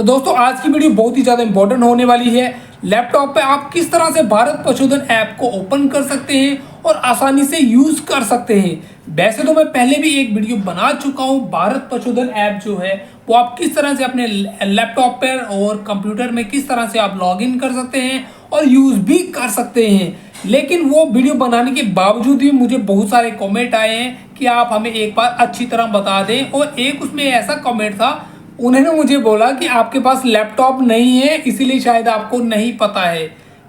तो दोस्तों आज की वीडियो बहुत ही ज़्यादा इंपॉर्टेंट होने वाली है। लैपटॉप पे आप किस तरह से भारत पशुधन ऐप को ओपन कर सकते हैं और आसानी से यूज़ कर सकते हैं। वैसे तो मैं पहले भी एक वीडियो बना चुका हूँ, भारत पशुधन ऐप जो है वो आप किस तरह से अपने लैपटॉप पर और कंप्यूटर में किस तरह से आप लॉगिन कर सकते हैं और यूज़ भी कर सकते हैं। लेकिन वो वीडियो बनाने के बावजूद भी मुझे बहुत सारे कमेंट आए हैं कि आप हमें एक बार अच्छी तरह बता दें, और एक उसमें ऐसा कमेंट था, उन्होंने मुझे बोला कि आपके पास लैपटॉप नहीं है इसीलिए शायद आपको नहीं पता है,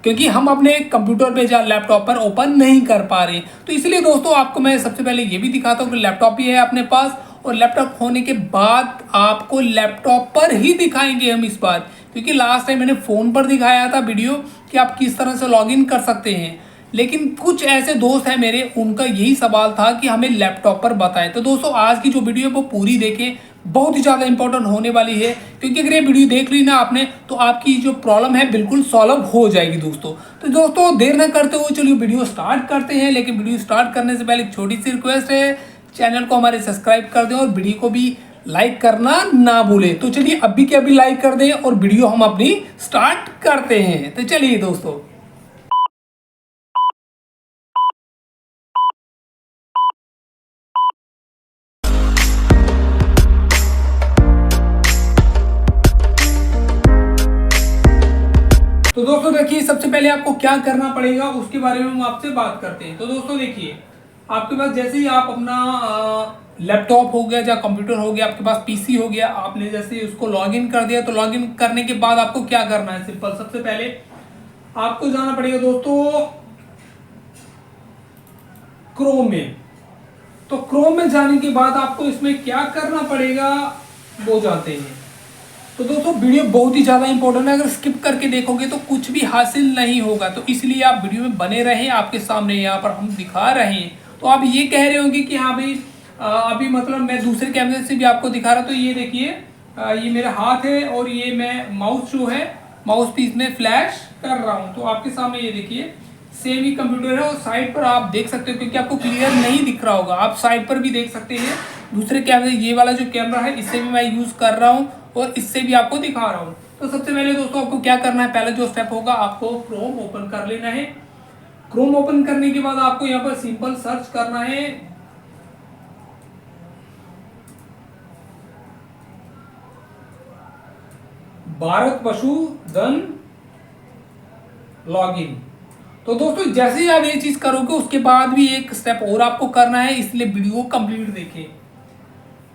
क्योंकि हम अपने कंप्यूटर पे या लैपटॉप पर ओपन नहीं कर पा रहे। तो इसलिए दोस्तों आपको मैं सबसे पहले ये भी दिखाता हूँ कि लैपटॉप भी है अपने पास, और लैपटॉप होने के बाद आपको लैपटॉप पर ही दिखाएंगे हम इस बार, क्योंकि लास्ट टाइम मैंने फ़ोन पर दिखाया था वीडियो कि आप किस तरह से लॉगिन कर सकते हैं। लेकिन कुछ ऐसे दोस्त हैं मेरे, उनका यही सवाल था कि हमें लैपटॉप पर बताएं। तो दोस्तों आज की जो वीडियो है वो पूरी देखें, बहुत ही ज़्यादा इंपॉर्टेंट होने वाली है, क्योंकि अगर ये वीडियो देख ली ना आपने तो आपकी जो प्रॉब्लम है बिल्कुल सॉल्व हो जाएगी दोस्तों। तो दोस्तों देर ना करते हुए चलिए वीडियो स्टार्ट करते हैं। लेकिन वीडियो स्टार्ट करने से पहले एक छोटी सी रिक्वेस्ट है, चैनल को हमारे सब्सक्राइब कर दें और वीडियो को भी लाइक करना ना भूलें। तो चलिए अभी के अभी लाइक कर दें और वीडियो हम अपनी स्टार्ट करते हैं। तो चलिए दोस्तों, तो दोस्तों देखिए सबसे पहले आपको क्या करना पड़ेगा उसके बारे में हम आपसे बात करते हैं। तो दोस्तों देखिए, आपके पास जैसे ही आप अपना लैपटॉप हो गया या कंप्यूटर हो गया, आपके पास पीसी हो गया, आपने जैसे ही उसको लॉगिन कर दिया, तो लॉगिन करने के बाद आपको क्या करना है, सिंपल सबसे पहले आपको जाना पड़ेगा दोस्तों क्रोम में। तो क्रोम में जाने के बाद आपको इसमें क्या करना पड़ेगा वो जानते हैं। तो दोस्तों वीडियो बहुत ही ज़्यादा इंपॉर्टेंट है, अगर स्किप करके देखोगे तो कुछ भी हासिल नहीं होगा। तो इसलिए आप वीडियो में बने रहें, आपके सामने यहाँ पर हम दिखा रहे हैं। तो आप ये कह रहे होंगे कि हाँ भाई अभी मतलब मैं दूसरे कैमरे से भी आपको दिखा रहा। तो ये देखिए ये मेरा हाथ है और ये मैं माउस जो है माउस पीस में फ्लैश कर रहा हूँ। तो आपके सामने ये देखिए सेम ही कंप्यूटर है, और साइड पर आप देख सकते हो, क्योंकि आपको क्लियर नहीं दिख रहा होगा, आप साइड पर भी देख सकते हैं दूसरे कैमरे। ये वाला जो कैमरा है इससे भी मैं यूज़ कर रहा हूँ और इससे भी आपको दिखा रहा हूँ। तो सबसे पहले दोस्तों आपको क्या करना है, पहला जो स्टेप होगा आपको क्रोम ओपन कर लेना है। क्रोम ओपन करने के बाद आपको यहाँ पर सिंपल सर्च करना है भारत पशुधन लॉगिन। तो दोस्तों जैसे ही आप ये चीज करोगे उसके बाद भी एक स्टेप और आपको करना है, इसलिए वीडियो कंप्लीट देखें।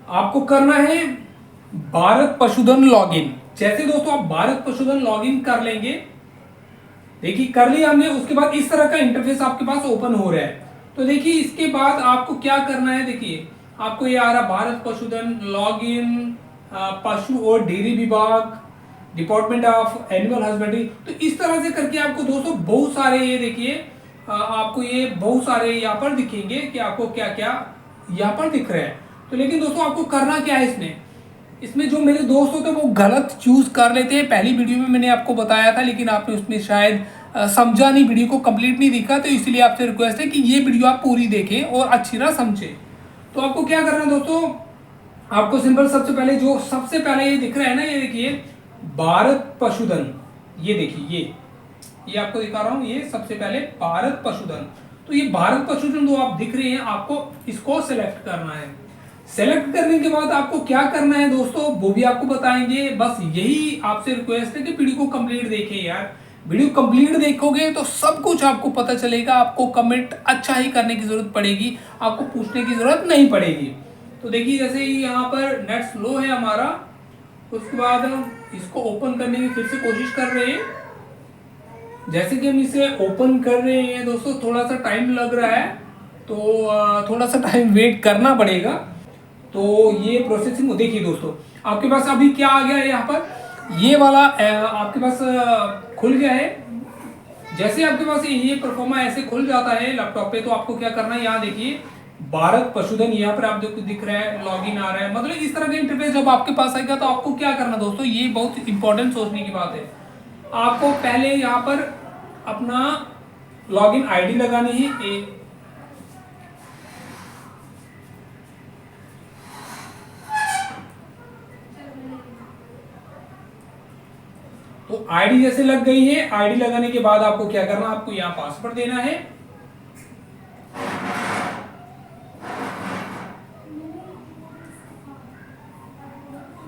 आपको करना है भारत पशुधन लॉगिन। जैसे दोस्तों आप भारत पशुधन लॉगिन कर लेंगे, देखिए कर लिया हमने, उसके बाद इस तरह का इंटरफेस आपके पास ओपन हो रहा है। तो देखिए इसके बाद आपको क्या करना है, देखिए आपको ये आ रहा भारत पशुधन लॉगिन, पशु और डेयरी विभाग, डिपार्टमेंट ऑफ एनिमल हस्बेंड्री। तो इस तरह से करके आपको दोस्तों बहुत सारे ये देखिए आपको ये बहुत सारे यहाँ पर दिखेंगे कि आपको क्या क्या यहाँ पर दिख रहा है। तो लेकिन दोस्तों आपको करना क्या है, इसमें इसमें जो मेरे दोस्त होते हैं वो गलत चूज कर लेते हैं। पहली वीडियो में मैंने आपको बताया था, लेकिन आपने उसमें शायद समझा नहीं, वीडियो को कंप्लीट नहीं दिखा। तो इसलिए आपसे रिक्वेस्ट है कि ये वीडियो आप पूरी देखें और अच्छी तरह समझें। तो आपको क्या करना है दोस्तों, आपको सिंपल सबसे पहले जो सबसे पहले ये दिख रहा है ना, ये देखिए भारत पशुधन, ये देखिए ये आपको दिखा रहा हूं, ये सबसे पहले भारत पशुधन। तो ये भारत पशुधन जो आप दिख रहे हैं, आपको इसको सिलेक्ट करना है। सेलेक्ट करने के बाद आपको क्या करना है दोस्तों वो भी आपको बताएंगे। बस यही आपसे रिक्वेस्ट है कि वीडियो को कंप्लीट देखें यार। वीडियो कंप्लीट देखोगे तो सब कुछ आपको पता चलेगा, आपको कमेंट अच्छा ही करने की जरूरत पड़ेगी, आपको पूछने की जरूरत नहीं पड़ेगी। तो देखिए जैसे ही यहाँ पर नेट स्लो है हमारा, उसके बाद हम इसको ओपन करने की फिर से कोशिश कर रहे हैं। जैसे कि हम इसे ओपन कर रहे हैं दोस्तों, थोड़ा सा टाइम लग रहा है, तो थोड़ा सा टाइम वेट करना पड़ेगा। तो ये प्रोसेसिंग देखिए दोस्तों, आपके पास अभी क्या आ गया है, यहाँ पर ये वाला आपके पास खुल गया है। जैसे आपके पास ये परफॉर्मा ऐसे खुल जाता है लैपटॉप पे, तो आपको क्या करना है, यहाँ देखिए भारत पशुधन यहाँ पर आप देखो दिख रहा है, लॉगिन आ रहा है। मतलब इस तरह का इंटरफेस जब आपके पास आएगा तो आपको क्या करना दोस्तों, ये बहुत इंपॉर्टेंट सोचने की बात है। आपको पहले यहाँ पर अपना लॉगिन आईडी लगानी है। तो आईडी जैसे लग गई है, आईडी लगाने के बाद आपको क्या करना, आपको यहाँ पासवर्ड देना है।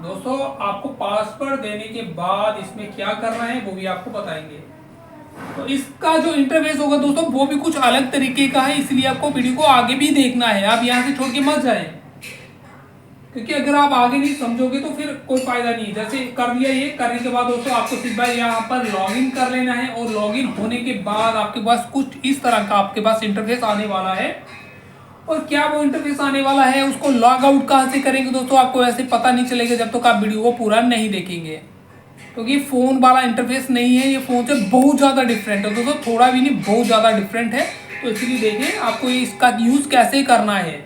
दोस्तों आपको पासवर्ड देने के बाद इसमें क्या करना है वो भी आपको बताएंगे। तो इसका जो इंटरफेस होगा दोस्तों वो भी कुछ अलग तरीके का है, इसलिए आपको वीडियो को आगे भी देखना है, आप यहाँ से छोड़ के मत जाएं, क्योंकि अगर आप आगे नहीं समझोगे तो फिर कोई फायदा नहीं है। जैसे कर दिया, ये करने के बाद दोस्तों आपको सीधा यहाँ पर लॉगिन कर लेना है, और लॉगिन होने के बाद आपके पास कुछ इस तरह का आपके पास इंटरफेस आने वाला है। और क्या वो इंटरफेस आने वाला है, उसको लॉग आउट कहाँ से करेंगे दोस्तों, आपको ऐसे पता नहीं चलेगा जब तक आप वीडियो को पूरा नहीं देखेंगे, क्योंकि फोन वाला इंटरफेस नहीं है, ये फोन से बहुत ज़्यादा डिफरेंट है दोस्तों, थोड़ा भी नहीं बहुत ज़्यादा डिफरेंट है। तो इसलिए देखिए आपको इसका यूज़ कैसे करना है।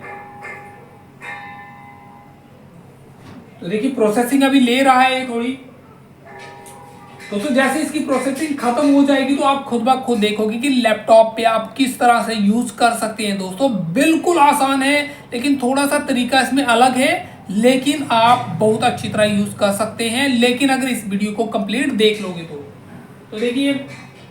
तो देखिए प्रोसेसिंग अभी ले रहा है थोड़ी, दोस्तों जैसे इसकी प्रोसेसिंग खत्म हो जाएगी तो आप खुद ब खुद देखोगे कि लैपटॉप पे आप किस तरह से यूज कर सकते हैं। दोस्तों बिल्कुल आसान है, लेकिन थोड़ा सा तरीका इसमें अलग है, लेकिन आप बहुत अच्छी तरह यूज कर सकते हैं, लेकिन अगर इस वीडियो को कंप्लीट देख लोगे तो देखिए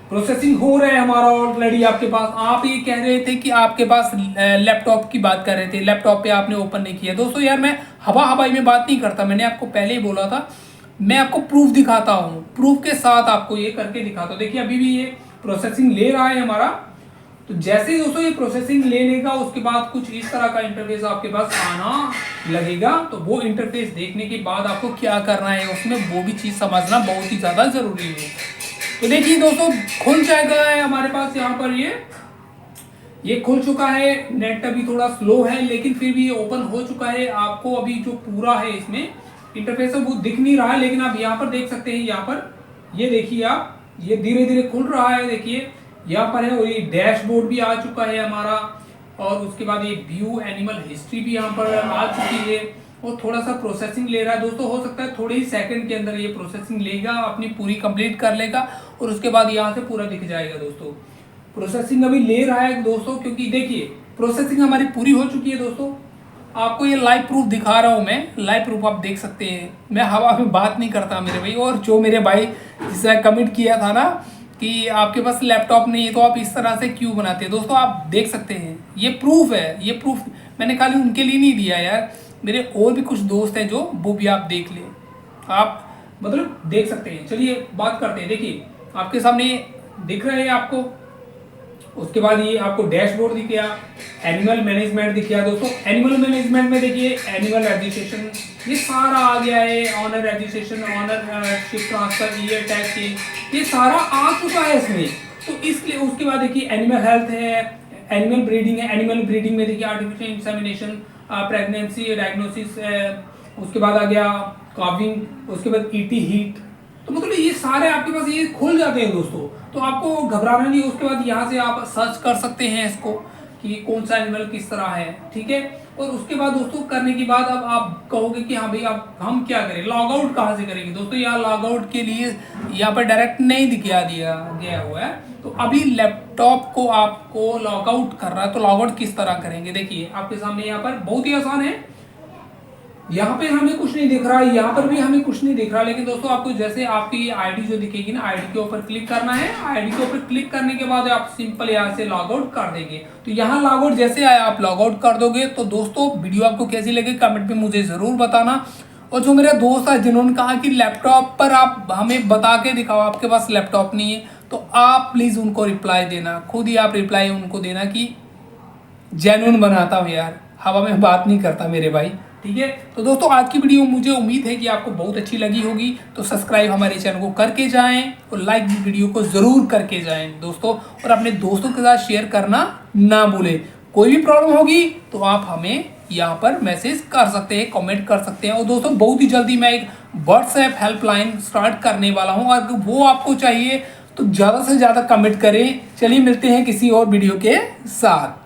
प्रोसेसिंग हो रहा है हमारा ऑलरेडी आपके पास। आप ये कह रहे थे कि आपके पास लैपटॉप की बात कर रहे थे, लैपटॉप पे आपने ओपन नहीं किया। दोस्तों यार मैं हवाई में बात नहीं करता, मैंने आपको पहले ही बोला था, मैं आपको प्रूफ दिखाता हूँ, प्रूफ के साथ आपको ये करके दिखाता हूँ। देखिए अभी भी ये प्रोसेसिंग ले रहा है हमारा। तो जैसे ही दोस्तों ये प्रोसेसिंग ले लेगा उसके बाद कुछ इस तरह का इंटरफेस आपके पास आना लगेगा। तो वो इंटरफेस देखने के बाद आपको क्या करना है उसमें, वो भी चीज़ समझना बहुत ही ज़्यादा ज़रूरी है। तो देखिए दोस्तों खुल जाएगा है हमारे पास, यहाँ पर ये खुल चुका है। नेट अभी थोड़ा स्लो है लेकिन फिर भी ये ओपन हो चुका है। आपको अभी जो पूरा है इसमें इंटरफेस है वो दिख नहीं रहा है, लेकिन आप यहाँ पर देख सकते हैं, यहाँ पर ये देखिए आप, ये धीरे धीरे खुल रहा है, देखिए यहाँ पर है। और ये डैशबोर्ड भी आ चुका है हमारा, और उसके बाद ये व्यू एनिमल हिस्ट्री भी यहाँ पर आ चुकी है। और थोड़ा सा प्रोसेसिंग ले रहा है दोस्तों, हो सकता है थोड़े ही सेकंड के अंदर ये प्रोसेसिंग लेगा, अपनी पूरी कंप्लीट कर लेगा और उसके बाद यहाँ से पूरा दिख जाएगा। दोस्तों प्रोसेसिंग अभी ले रहा है दोस्तों, क्योंकि देखिए प्रोसेसिंग हमारी पूरी हो चुकी है। दोस्तों आपको ये लाइव प्रूफ दिखा रहा हूँ मैं, लाइव प्रूफ आप देख सकते हैं। मैं हवा में बात नहीं करता मेरे भाई, और जो मेरे भाई जिसने कमेंट किया था ना कि आपके पास लैपटॉप नहीं है तो आप इस तरह से क्यों बनाते हैं, दोस्तों आप देख सकते हैं ये प्रूफ है। ये प्रूफ मैंने खाली उनके लिए नहीं दिया यार, मेरे और भी कुछ दोस्त हैं जो वो भी आप देख लें, आप मतलब देख सकते हैं। चलिए बात करते हैं। देखिए आपके सामने दिख रहा है आपको, उसके बाद ये आपको डैशबोर्ड दिख गया, एनिमल मैनेजमेंट दिख गया। दोस्तों एनिमल मैनेजमेंट में देखिए एनिमल रजिस्ट्रेशन ये सारा आ गया है, owner registration, ownership transfer, ear tag, ये सारा आ चुका है इसमें। तो इसलिए उसके बाद देखिए एनिमल हेल्थ है, एनिमल ब्रीडिंग है। एनिमल ब्रीडिंग में देखिए आर्टिफिशियल इंसेमिनेशन, प्रेगनेंसी डायग्नोसिस, उसके बाद आ गया काविंग, उसके बाद ईटी हीट। तो मतलब ये सारे आपके पास ये खुल जाते हैं दोस्तों, तो आपको घबराना नहीं। उसके बाद यहाँ से आप सर्च कर सकते हैं इसको कि कौन सा एनिमल किस तरह है, ठीक है। और उसके बाद दोस्तों करने के बाद अब आप कहोगे कि हाँ भाई अब हम क्या करें, लॉग आउट कहाँ से करेंगे। दोस्तों यहाँ लॉग आउट के लिए यहाँ पर डायरेक्ट नहीं दिखा दिया गया हुआ है। तो अभी लैपटॉप को आपको लॉग आउट कर रहा है, तो लॉग आउट किस तरह करेंगे देखिए आपके सामने यहाँ पर बहुत ही आसान है। यहाँ पे हमें कुछ नहीं दिख रहा है, यहाँ पर भी हमें कुछ नहीं दिख रहा, लेकिन दोस्तों आपको जैसे आपकी आईडी जो दिखेगी ना, आईडी के ऊपर क्लिक करना है। आईडी के ऊपर क्लिक करने के बाद आप सिंपल यहाँ से लॉग आउट कर देंगे। तो यहाँ लॉग आउट जैसे आया आप लॉग आउट कर दोगे। तो दोस्तों वीडियो आपको कैसी लगी कमेंट में मुझे जरूर बताना। और जो मेरे दोस्त है जिन्होंने कहा कि लैपटॉप पर आप हमें बता के दिखाओ आपके पास लैपटॉप नहीं है, तो आप प्लीज उनको रिप्लाई देना, खुद ही आप रिप्लाई उनको देना कि जेन्युइन बनाता हूँ यार, हवा में बात नहीं करता मेरे भाई, ठीक है। तो दोस्तों आज की वीडियो मुझे उम्मीद है कि आपको बहुत अच्छी लगी होगी। तो सब्सक्राइब हमारे चैनल को करके जाएं और लाइक भी वीडियो को जरूर करके जाएं दोस्तों, और अपने दोस्तों के साथ शेयर करना ना भूलें। कोई भी प्रॉब्लम होगी तो आप हमें यहाँ पर मैसेज कर सकते हैं, कमेंट कर सकते हैं। और दोस्तों बहुत ही जल्दी मैं एक व्हाट्सएप हेल्पलाइन स्टार्ट करने वाला हूँ, अगर वो आपको चाहिए तो ज़्यादा से ज़्यादा कमेंट करें। चलिए मिलते हैं किसी और वीडियो के साथ।